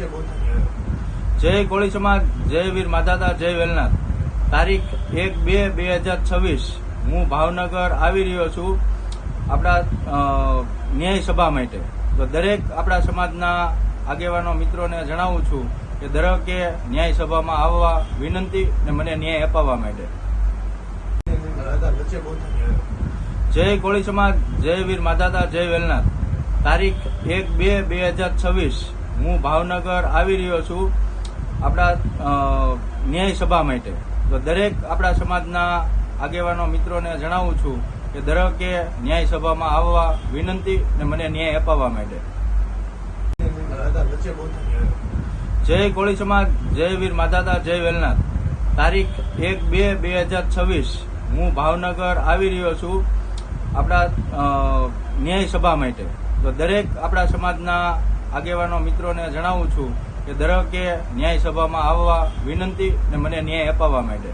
જય કોળી સમાજ, જય વીર માધાતા, જય વેલનાથ। તારીખ 1-2-2026 હું ભાવનગર આવી રહ્યો છું આપણા ન્યાય સભા માટે। તો દરેક આપણા સમાજના આગેવાનો મિત્રોને જણાવું છું કે દરેકે ન્યાય સભામાં આવવા વિનંતી ને મને ન્યાય અપાવવા માટે। જય કોળી સમાજ, જય વીર માધાતા, જય વેલનાથ। તારીખ 1-2-2026 હું ભાવનગર આવી રહ્યો છું આપણા ન્યાય સભા માટે। તો દરેક આપણા સમાજના આગેવાનો મિત્રોને જણાવું છું કે દરેકે ન્યાય સભામાં આવવા વિનંતી ને મને ન્યાય અપાવવા માટે। જય કોળી સમાજ, જય વીર માધાતા, જય વેલનાથ। તારીખ 1-2-2026 હું ભાવનગર આવી રહ્યો છું આપણા ન્યાય સભા માટે। તો દરેક આપણા સમાજના આગેવાનો મિત્રોને જણાવું છું કે દરેકે ન્યાય સભામાં આવવા વિનંતી ને મને ન્યાય અપાવવા માટે।